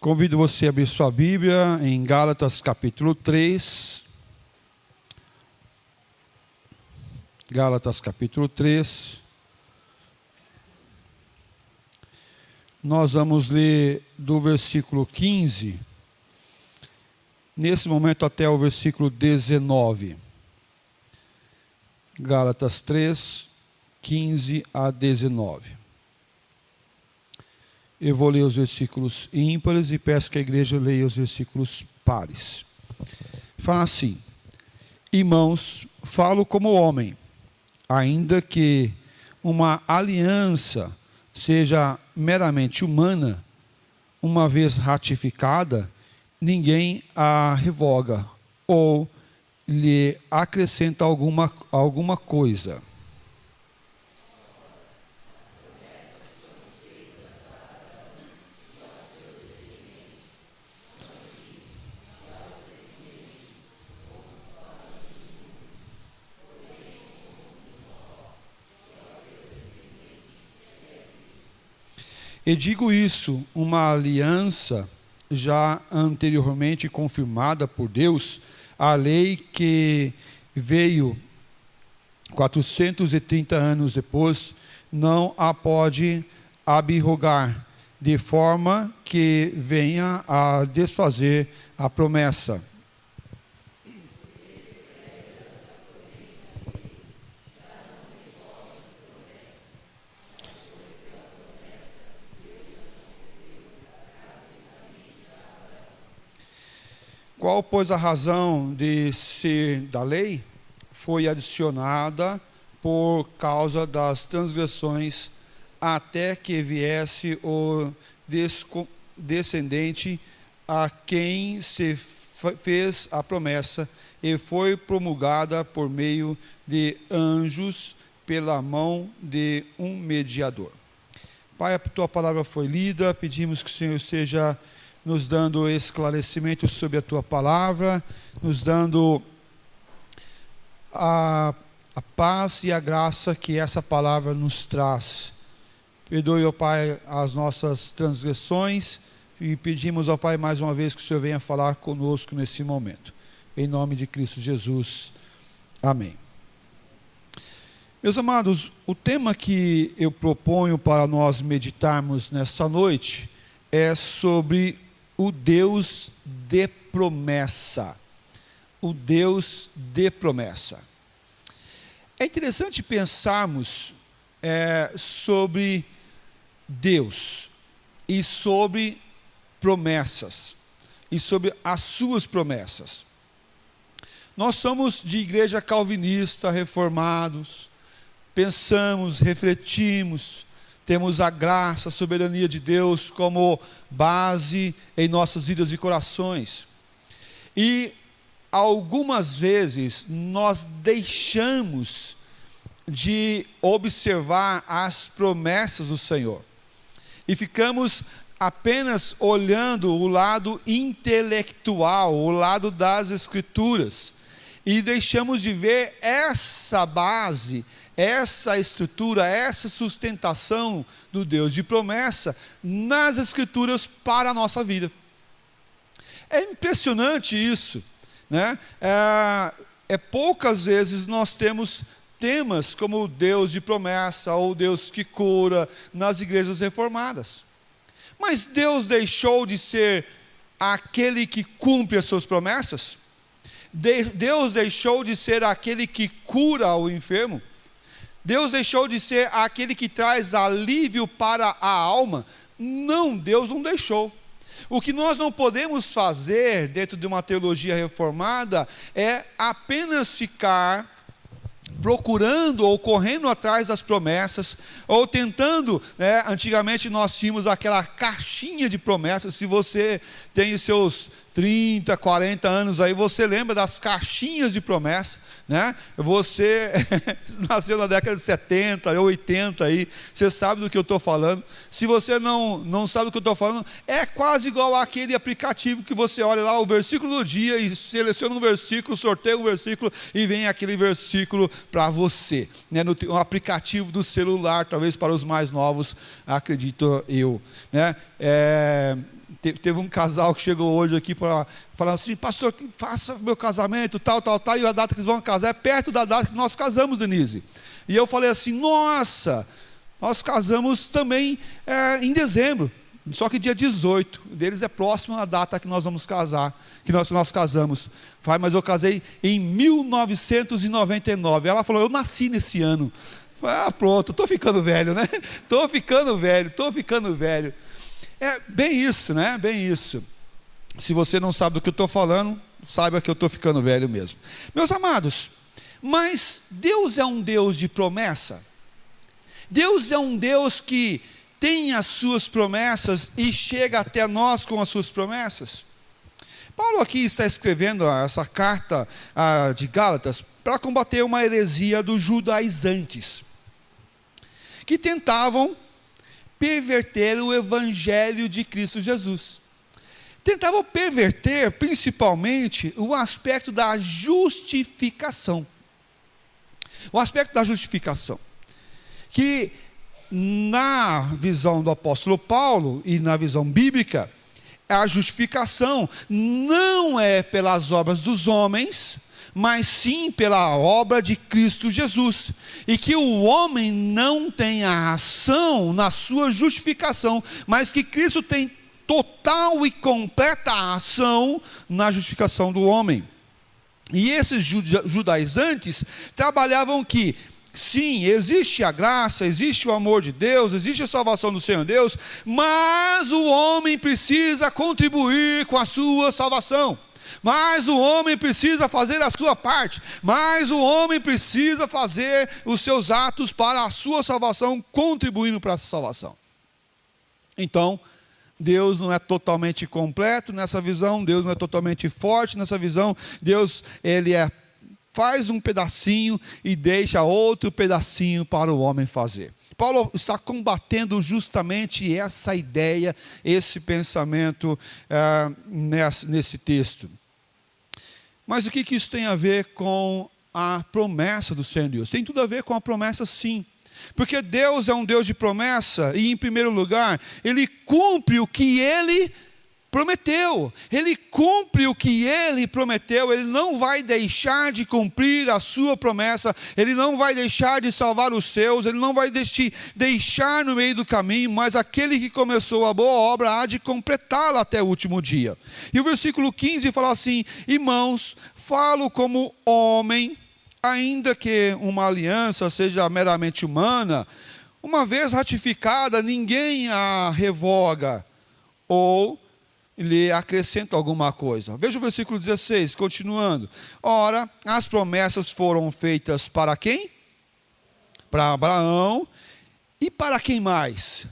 Convido você a abrir sua Bíblia em Gálatas capítulo 3. Gálatas capítulo 3. Nós vamos ler do versículo 15, nesse momento até o versículo 19. Gálatas 3, 15 a 19. Eu vou ler os versículos ímpares e peço que a igreja leia os versículos pares. Fala assim: irmãos, falo como homem, ainda que uma aliança seja meramente humana, uma vez ratificada, ninguém a revoga ou lhe acrescenta alguma coisa. E digo isso, uma aliança já anteriormente confirmada por Deus, a lei que veio 430 anos depois, não a pode abrogar, de forma que venha a desfazer a promessa. Qual, pois, a razão de ser da lei? Foi adicionada por causa das transgressões, até que viesse o descendente a quem se fez a promessa, e foi promulgada por meio de anjos, pela mão de um mediador. Pai, a tua palavra foi lida, pedimos que o Senhor esteja nos dando esclarecimento sobre a tua palavra, nos dando a paz e a graça que essa palavra nos traz. Perdoe, ó Pai, as nossas transgressões e pedimos, ó Pai, mais uma vez que o Senhor venha falar conosco nesse momento. Em nome de Cristo Jesus. Amém. Meus amados, o tema que eu proponho para nós meditarmos nessa noite é sobre o Deus de promessa. O Deus de promessa. É interessante pensarmos sobre Deus e sobre promessas e sobre as suas promessas. Nós somos de igreja calvinista, reformados, pensamos, refletimos, temos a graça, a soberania de Deus como base em nossas vidas e corações. E algumas vezes nós deixamos de observar as promessas do Senhor. E ficamos apenas olhando o lado intelectual, o lado das Escrituras. E deixamos de ver essa base, essa estrutura, essa sustentação do Deus de promessa nas Escrituras para a nossa vida. É impressionante isso, né? Poucas vezes nós temos temas como o Deus de promessa ou Deus que cura nas igrejas reformadas. Mas Deus deixou de ser aquele que cumpre as suas promessas? Deus deixou de ser aquele que cura o enfermo? Deus deixou de ser aquele que traz alívio para a alma? Não, Deus não deixou. O que nós não podemos fazer dentro de uma teologia reformada é apenas ficar procurando ou correndo atrás das promessas, ou tentando, antigamente nós tínhamos aquela caixinha de promessas. Se você tem os seus 30, 40 anos aí, você lembra das caixinhas de promessa, né? Você nasceu na década de 70 ou 80 aí, você sabe do que eu estou falando. Se você não sabe do que eu estou falando, é quase igual àquele aplicativo que você olha lá o versículo do dia e seleciona um versículo, sorteia um versículo e vem aquele versículo para você, né? No aplicativo do celular, talvez para os mais novos, acredito eu, né? Teve um casal que chegou hoje aqui para falar assim: pastor, faça meu casamento, tal, e a data que eles vão casar é perto da data que nós casamos, Denise. E eu falei assim: nossa, nós casamos também em dezembro, só que dia 18 deles é próximo à data que nós vamos casar, que nós casamos. Mas eu casei em 1999. Ela falou: eu nasci nesse ano. Pronto, estou ficando velho, né? Estou ficando velho. É bem isso, né? Bem isso. Se você não sabe do que eu estou falando, saiba que eu estou ficando velho mesmo. Meus amados, mas Deus é um Deus de promessa. Deus é um Deus que tem as suas promessas e chega até nós com as suas promessas. Paulo aqui está escrevendo essa carta de Gálatas para combater uma heresia dos judaizantes, que tentavam perverter o evangelho de Cristo Jesus. Tentavam perverter principalmente o aspecto da justificação. O aspecto da justificação, que na visão do apóstolo Paulo e na visão bíblica, a justificação não é pelas obras dos homens, mas sim pela obra de Cristo Jesus, e que o homem não tem a ação na sua justificação, mas que Cristo tem total e completa ação na justificação do homem. E esses judaizantes trabalhavam que sim, existe a graça, existe o amor de Deus, existe a salvação do Senhor Deus, mas o homem precisa contribuir com a sua salvação. Mas o homem precisa fazer a sua parte, mas o homem precisa fazer os seus atos para a sua salvação, contribuindo para essa salvação. Então, Deus não é totalmente completo nessa visão, Deus não é totalmente forte nessa visão. Deus, faz um pedacinho e deixa outro pedacinho para o homem fazer. Paulo está combatendo justamente essa ideia, esse pensamento nesse texto. Mas o que isso tem a ver com a promessa do Senhor Deus? Tem tudo a ver com a promessa, sim. Porque Deus é um Deus de promessa e, em primeiro lugar, Ele cumpre o que Ele prometeu. Ele cumpre o que Ele prometeu. Ele não vai deixar de cumprir a sua promessa. Ele não vai deixar de salvar os seus. Ele não vai deixar no meio do caminho. Mas aquele que começou a boa obra há de completá-la até o último dia. E o versículo 15 fala assim: irmãos, falo como homem, ainda que uma aliança seja meramente humana, uma vez ratificada, ninguém a revoga ou lhe acrescenta alguma coisa. Veja o versículo 16, continuando. Ora, as promessas foram feitas para quem? Para Abraão. E para quem mais?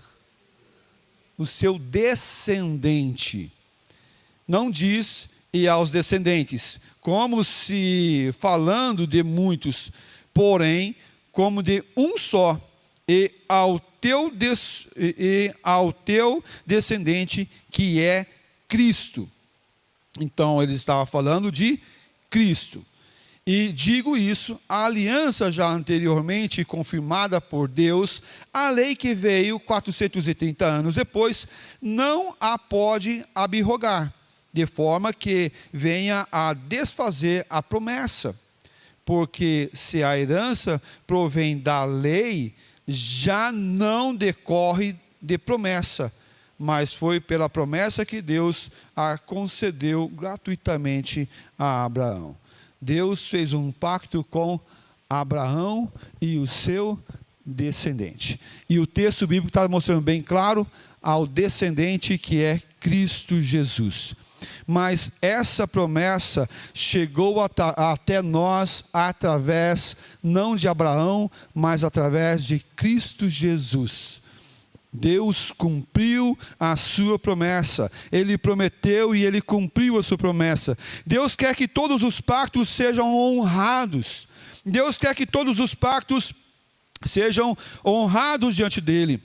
O seu descendente. Não diz e aos descendentes, como se falando de muitos, porém, como de um só, e ao teu descendente, que é Cristo. Então ele estava falando de Cristo. E digo isso, a aliança já anteriormente confirmada por Deus, a lei que veio 430 anos depois, não a pode abrogar, de forma que venha a desfazer a promessa. Porque se a herança provém da lei, já não decorre de promessa, mas foi pela promessa que Deus a concedeu gratuitamente a Abraão. Deus fez um pacto com Abraão e o seu descendente. E o texto bíblico está mostrando bem claro ao descendente que é Cristo Jesus. Mas essa promessa chegou até nós através, não de Abraão, mas através de Cristo Jesus. Deus cumpriu a sua promessa. Ele prometeu e Ele cumpriu a sua promessa. Deus quer que todos os pactos sejam honrados. Deus quer que todos os pactos sejam honrados diante dEle.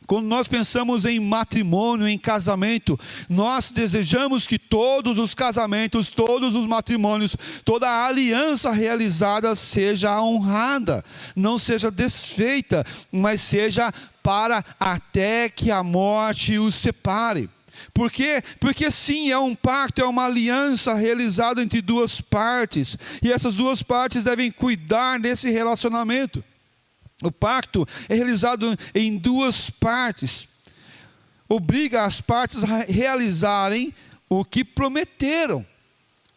Quando nós pensamos em matrimônio, em casamento, nós desejamos que todos os casamentos, todos os matrimônios, toda a aliança realizada seja honrada, não seja desfeita, mas seja para até que a morte os separe. Por quê? Porque sim, é um pacto, é uma aliança realizada entre duas partes. E essas duas partes devem cuidar desse relacionamento. O pacto é realizado em duas partes. Obriga as partes a realizarem o que prometeram.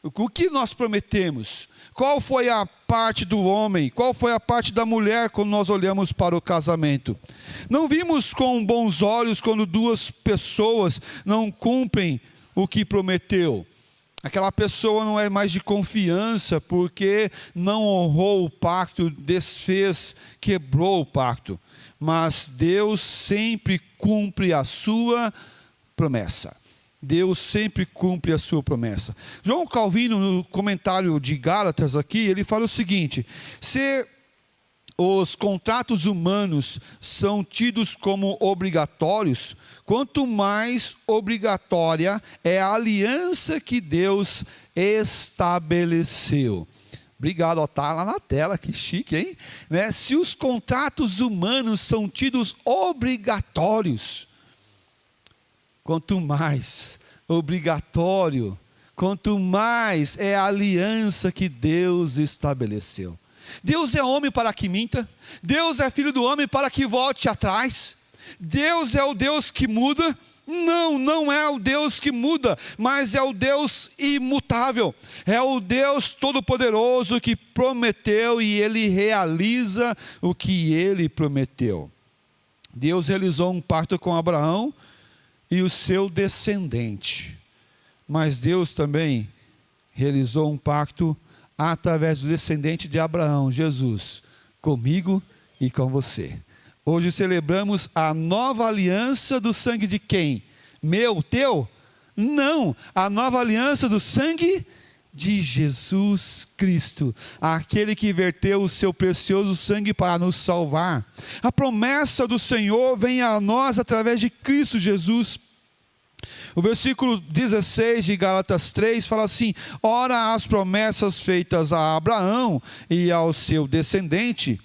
O que nós prometemos? Qual foi a parte do homem? Qual foi a parte da mulher quando nós olhamos para o casamento? Não vimos com bons olhos quando duas pessoas não cumprem o que prometeu. Aquela pessoa não é mais de confiança porque não honrou o pacto, desfez, quebrou o pacto. Mas Deus sempre cumpre a sua promessa. Deus sempre cumpre a sua promessa. João Calvino, no comentário de Gálatas aqui, ele fala o seguinte: se os contratos humanos são tidos como obrigatórios, quanto mais obrigatória é a aliança que Deus estabeleceu. Obrigado, está lá na tela, que chique, hein? Né? Se os contratos humanos são tidos obrigatórios, quanto mais obrigatório, quanto mais é a aliança que Deus estabeleceu. Deus é homem para que minta, Deus é filho do homem para que volte atrás, Deus é o Deus que muda. Não é o Deus que muda, mas é o Deus imutável, é o Deus todo-poderoso que prometeu e Ele realiza o que Ele prometeu. Deus realizou um pacto com Abraão e o seu descendente, mas Deus também realizou um pacto através do descendente de Abraão, Jesus, comigo e com você. Hoje celebramos a nova aliança do sangue de quem? Meu, teu? Não, a nova aliança do sangue de Jesus Cristo, aquele que verteu o seu precioso sangue para nos salvar. A promessa do Senhor vem a nós através de Cristo Jesus. O versículo 16 de Gálatas 3 fala assim: ora, as promessas feitas a Abraão e ao seu descendente,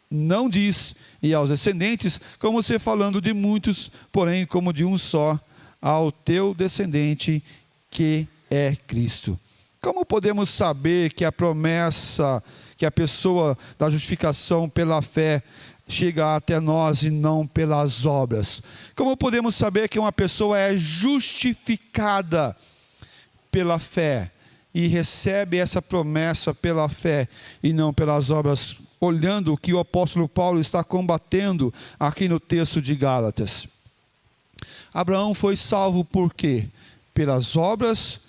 não diz e aos descendentes, como se falando de muitos, porém como de um só, ao teu descendente, que é Cristo. Como podemos saber que a promessa, que a pessoa da justificação pela fé chega até nós e não pelas obras? Como podemos saber que uma pessoa é justificada pela fé e recebe essa promessa pela fé e não pelas obras? Olhando o que o apóstolo Paulo está combatendo aqui no texto de Gálatas. Abraão foi salvo por quê? Pelas obras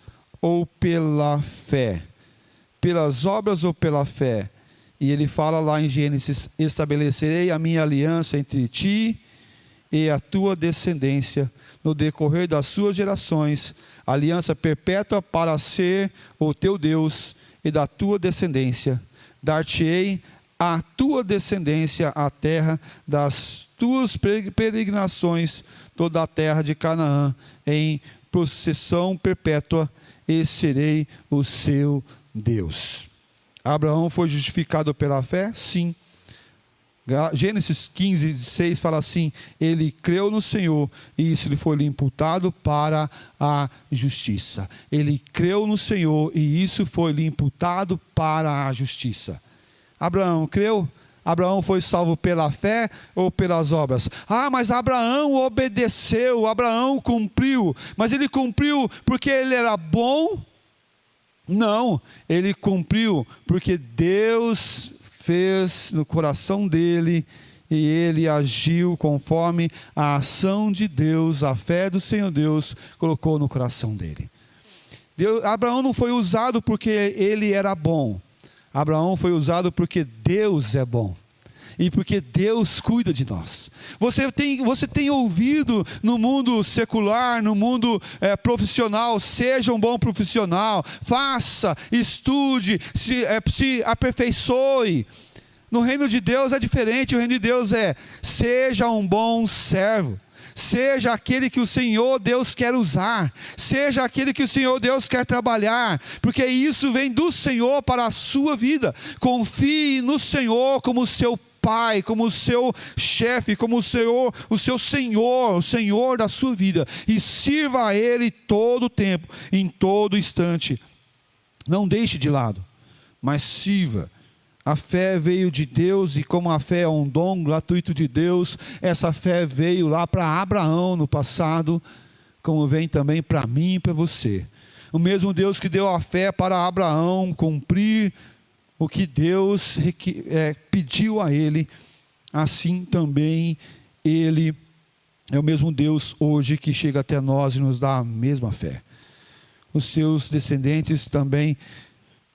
ou pela fé? Pelas obras ou pela fé? E ele fala lá em Gênesis: estabelecerei a minha aliança entre ti e a tua descendência no decorrer das suas gerações, aliança perpétua para ser o teu Deus e da tua descendência. Dar-te-ei a tua descendência a terra das tuas peregrinações, toda a terra de Canaã, em possessão perpétua, e serei o seu Deus. Abraão foi justificado pela fé? Sim. Gênesis 15:6 fala assim: ele creu no Senhor e isso lhe foi imputado para a justiça. Ele creu no Senhor e isso foi lhe imputado para a justiça. Abraão creu? Abraão foi salvo pela fé ou pelas obras? Ah, mas Abraão obedeceu, Abraão cumpriu. Mas ele cumpriu porque ele era bom? Não, ele cumpriu porque Deus fez no coração dele e ele agiu conforme a ação de Deus, a fé do Senhor Deus colocou no coração dele. Abraão não foi usado porque ele era bom. Abraão foi usado porque Deus é bom e porque Deus cuida de nós. Você tem ouvido no mundo secular, no mundo profissional: seja um bom profissional, faça, estude, se aperfeiçoe. No reino de Deus é diferente. O reino de Deus é: seja um bom servo. Seja aquele que o Senhor Deus quer usar, seja aquele que o Senhor Deus quer trabalhar, porque isso vem do Senhor para a sua vida. Confie no Senhor como seu pai, como o seu chefe, como o seu Senhor, o Senhor da sua vida. E sirva a Ele todo o tempo, em todo instante. Não deixe de lado, mas sirva. A fé veio de Deus, e como a fé é um dom gratuito de Deus, essa fé veio lá para Abraão no passado, como vem também para mim e para você. O mesmo Deus que deu a fé para Abraão cumprir o que Deus pediu a ele, assim também Ele é o mesmo Deus hoje que chega até nós e nos dá a mesma fé. Os seus descendentes também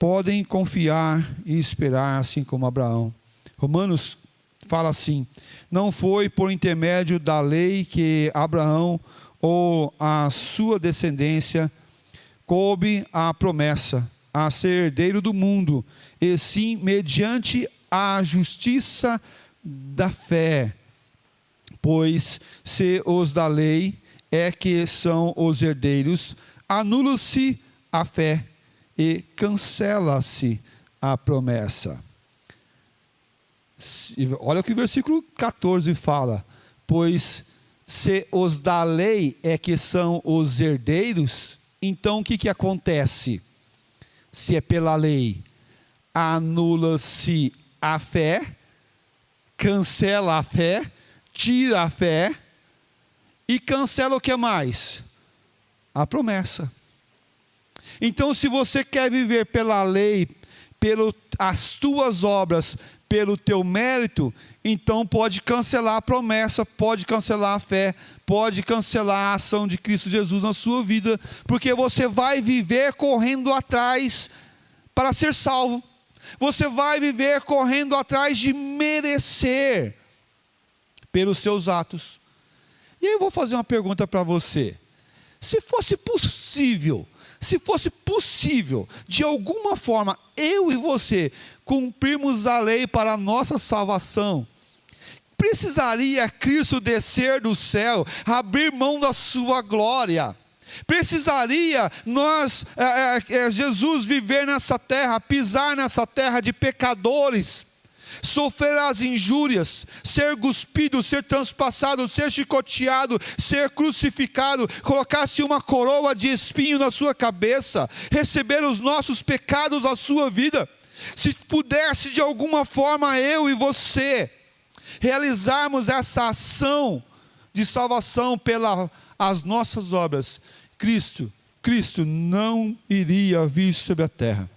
podem confiar e esperar, assim como Abraão. Romanos fala assim: não foi por intermédio da lei que Abraão ou a sua descendência coube a promessa a ser herdeiro do mundo, e sim mediante a justiça da fé. Pois se os da lei é que são os herdeiros, anula-se a fé e cancela-se a promessa. Olha o que o versículo 14 fala: pois se os da lei é que são os herdeiros, então o que acontece? Se é pela lei, anula-se a fé, cancela a fé, tira a fé e cancela o que mais? A promessa. Então, se você quer viver pela lei, pelas tuas obras, pelo teu mérito, então pode cancelar a promessa, pode cancelar a fé, pode cancelar a ação de Cristo Jesus na sua vida, porque você vai viver correndo atrás para ser salvo. Você vai viver correndo atrás de merecer pelos seus atos. E aí eu vou fazer uma pergunta para você. Se fosse possível, de alguma forma, eu e você cumprirmos a lei para a nossa salvação, precisaria Cristo descer do céu, abrir mão da sua glória? Precisaria Jesus viver nessa terra, pisar nessa terra de pecadores, sofrer as injúrias, ser cuspido, ser transpassado, ser chicoteado, ser crucificado, colocar-se uma coroa de espinho na sua cabeça, receber os nossos pecados na sua vida? Se pudesse de alguma forma eu e você realizarmos essa ação de salvação pelas nossas obras, Cristo não iria vir sobre a terra.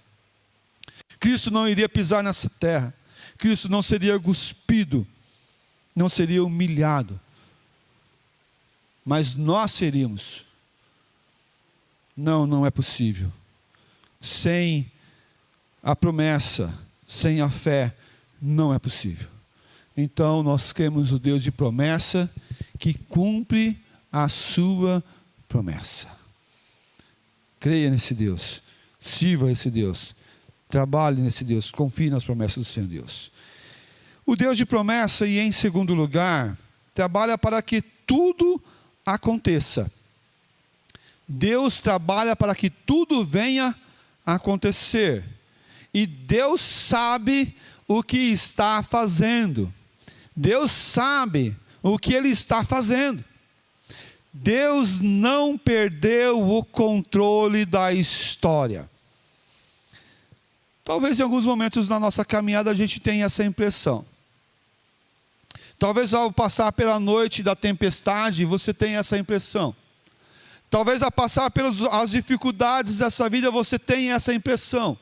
Cristo não iria pisar nessa terra. Cristo não seria cuspido, não seria humilhado, mas nós seríamos. Não é possível. Sem a promessa, sem a fé, não é possível. Então nós cremos o Deus de promessa, que cumpre a sua promessa. Creia nesse Deus, sirva esse Deus, trabalhe nesse Deus, confie nas promessas do Senhor Deus. O Deus de promessa, e em segundo lugar, trabalha para que tudo aconteça. Deus trabalha para que tudo venha a acontecer. E Deus sabe o que está fazendo. Deus sabe o que Ele está fazendo. Deus não perdeu o controle da história. Talvez em alguns momentos na nossa caminhada a gente tenha essa impressão. Talvez ao passar pela noite da tempestade você tenha essa impressão. Talvez ao passar pelas as dificuldades dessa vida você tenha essa impressão.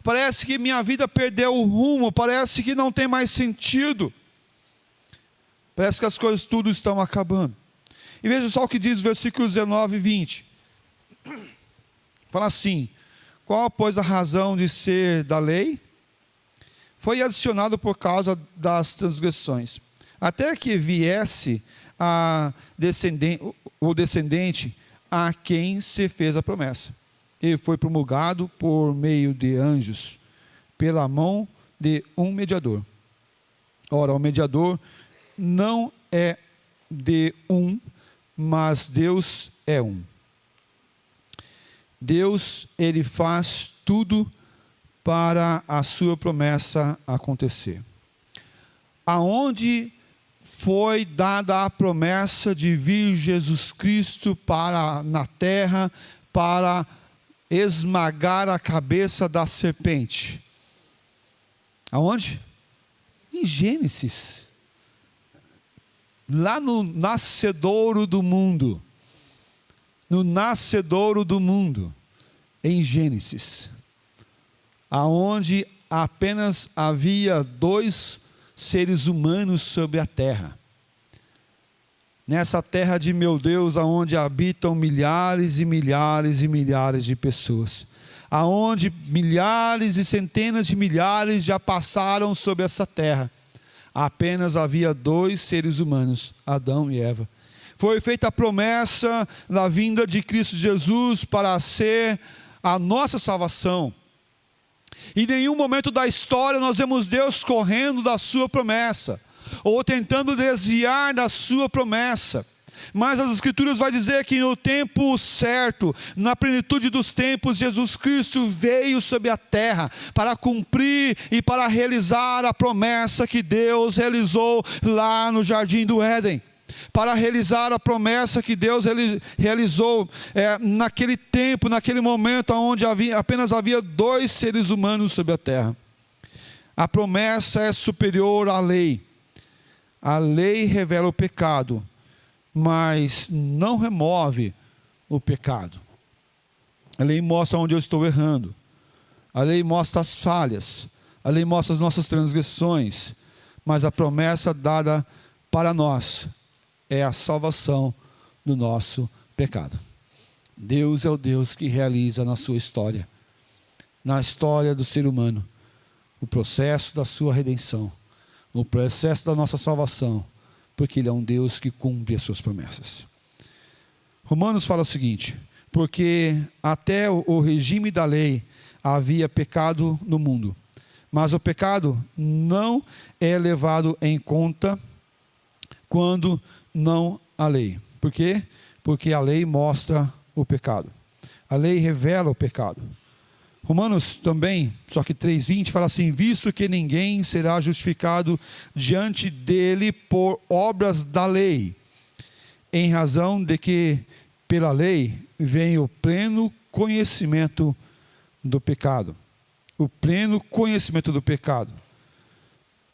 Parece que minha vida perdeu o rumo, parece que não tem mais sentido. Parece que as coisas tudo estão acabando. E veja só o que diz os versículos 19 e 20. Fala assim: qual, pois, a razão de ser da lei? Foi adicionado por causa das transgressões, até que viesse o descendente a quem se fez a promessa. Ele foi promulgado por meio de anjos, pela mão de um mediador. Ora, o mediador não é de um, mas Deus é um. Deus, Ele faz tudo para a sua promessa acontecer. aonde foi dada a promessa de vir Jesus Cristo na terra para esmagar a cabeça da serpente. Aonde? Em Gênesis. Lá no nascedouro do mundo. No nascedouro do mundo. Em Gênesis. Aonde apenas havia 2 seres humanos sobre a terra. Nessa terra de meu Deus, aonde habitam milhares e milhares e milhares de pessoas. Aonde milhares e centenas de milhares já passaram sobre essa terra. Apenas havia 2 seres humanos, Adão e Eva. Foi feita a promessa da vinda de Cristo Jesus para ser a nossa salvação. Em nenhum momento da história nós vemos Deus correndo da sua promessa, ou tentando desviar da sua promessa. Mas as Escrituras vai dizer que no tempo certo, na plenitude dos tempos, Jesus Cristo veio sobre a terra para cumprir e para realizar a promessa que Deus realizou lá no Jardim do Éden. Para realizar a promessa que Deus realizou naquele tempo, naquele momento onde apenas havia 2 seres humanos sobre a terra. A promessa é superior à lei. A lei revela o pecado, mas não remove o pecado. A lei mostra onde eu estou errando. A lei mostra as falhas. A lei mostra as nossas transgressões. Mas a promessa dada para nós é a salvação do nosso pecado. Deus é o Deus que realiza na sua história, na história do ser humano, o processo da sua redenção, o processo da nossa salvação, porque Ele é um Deus que cumpre as suas promessas. Romanos fala o seguinte: porque até o regime da lei havia pecado no mundo, mas o pecado não é levado em conta quando não há lei. Por quê? Porque a lei mostra o pecado. A lei revela o pecado. Romanos também, só que 3:20, fala assim: visto que ninguém será justificado diante dele por obras da lei, em razão de que pela lei vem o pleno conhecimento do pecado. O pleno conhecimento do pecado.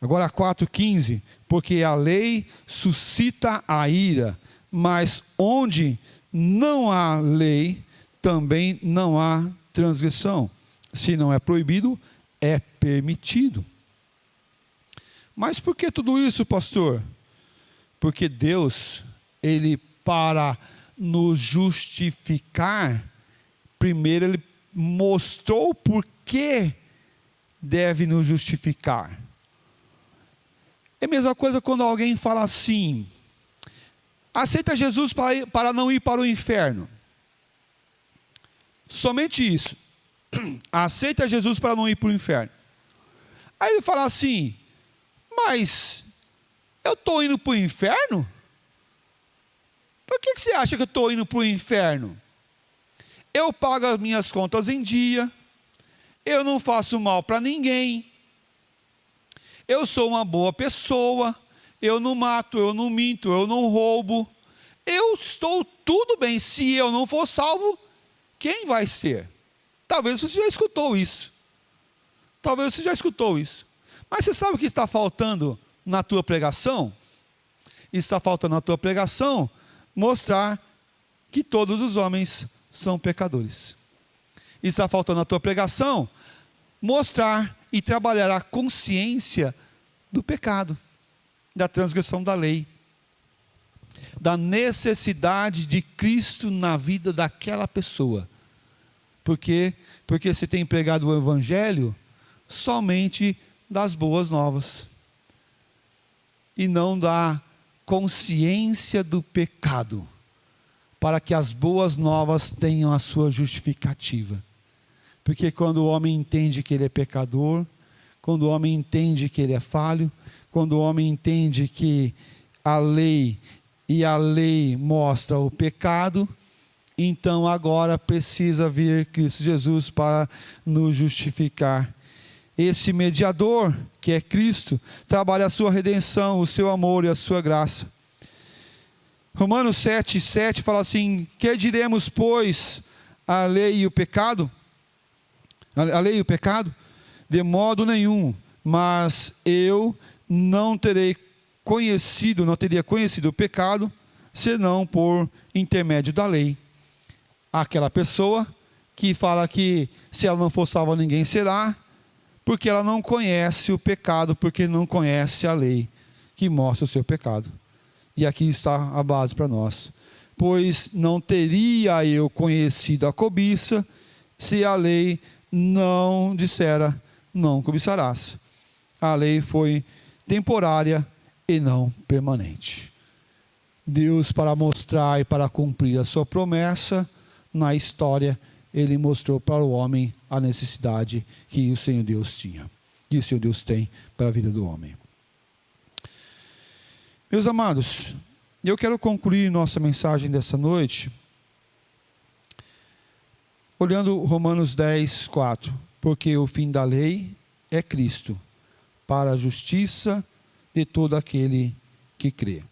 Agora 4:15, porque a lei suscita a ira, mas onde não há lei, também não há transgressão. Se não é proibido, é permitido. Mas por que tudo isso, pastor? Porque Deus, Ele, para nos justificar, primeiro Ele mostrou por que deve nos justificar. É a mesma coisa quando alguém fala assim: aceita Jesus para não ir para o inferno. Somente isso. Aceita Jesus para não ir para o inferno. Aí ele fala assim: mas eu estou indo para o inferno? Por que você acha que eu estou indo para o inferno? Eu pago as minhas contas em dia, eu não faço mal para ninguém, eu sou uma boa pessoa, eu não mato, eu não minto, eu não roubo, eu estou tudo bem. Se eu não for salvo, quem vai ser? Talvez você já escutou isso. Talvez você já escutou isso. Mas você sabe o que está faltando na tua pregação? Está faltando na tua pregação mostrar que todos os homens são pecadores. Está faltando na tua pregação mostrar e trabalhar a consciência do pecado, da transgressão da lei, da necessidade de Cristo na vida daquela pessoa. Por quê? Porque se tem pregado o Evangelho somente das boas novas, e não da consciência do pecado, para que as boas novas tenham a sua justificativa. Porque quando o homem entende que ele é pecador, quando o homem entende que ele é falho, quando o homem entende que a lei mostra o pecado, então agora precisa vir Cristo Jesus para nos justificar. esse mediador, que é Cristo, trabalha a sua redenção, o seu amor e a sua graça. Romanos 7:7 fala assim: que diremos, pois, a lei e o pecado? A lei e o pecado? De modo nenhum, mas eu não teria conhecido o pecado, senão por intermédio da lei. Aquela pessoa que fala que se ela não for salva ninguém será, porque ela não conhece o pecado, porque não conhece a lei que mostra o seu pecado. E aqui está a base para nós. Pois não teria eu conhecido a cobiça, se a lei não dissera, não cobiçarás. A lei foi temporária e não permanente. Deus, para mostrar e para cumprir a sua promessa na história, Ele mostrou para o homem a necessidade que o Senhor Deus tinha, que o Senhor Deus tem para a vida do homem. Meus amados, eu quero concluir nossa mensagem dessa noite olhando Romanos 10:4. Porque o fim da lei é Cristo, para a justiça de todo aquele que crê.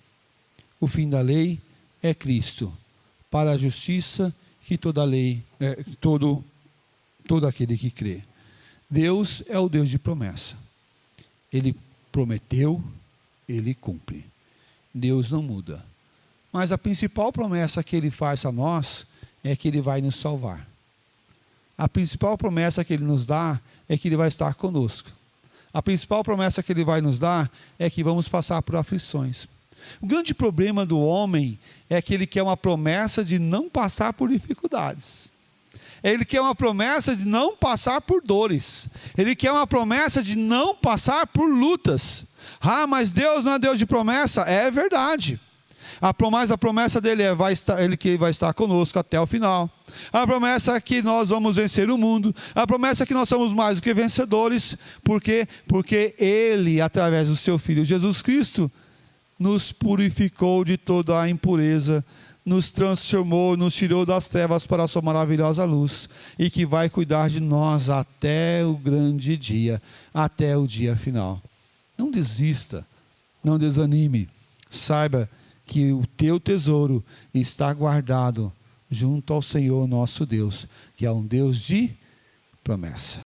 O fim da lei é Cristo, para a justiça que todo aquele que crê. Deus é o Deus de promessa. Ele prometeu, Ele cumpre. Deus não muda. Mas a principal promessa que Ele faz a nós é que Ele vai nos salvar. A principal promessa que Ele nos dá é que Ele vai estar conosco. A principal promessa que Ele vai nos dar é que vamos passar por aflições. O grande problema do homem é que ele quer uma promessa de não passar por dificuldades. Ele quer uma promessa de não passar por dores. Ele quer uma promessa de não passar por lutas. Ah, mas Deus não é Deus de promessa? É verdade. A promessa dele é que vai estar conosco até o final. A promessa é que nós vamos vencer o mundo. A promessa é que nós somos mais do que vencedores. Por quê? Porque Ele, através do seu Filho Jesus Cristo, nos purificou de toda a impureza, nos transformou, nos tirou das trevas para a sua maravilhosa luz, e que vai cuidar de nós até o grande dia, até o dia final. Não desista, não desanime, saiba que o teu tesouro está guardado junto ao Senhor nosso Deus, que é um Deus de promessa.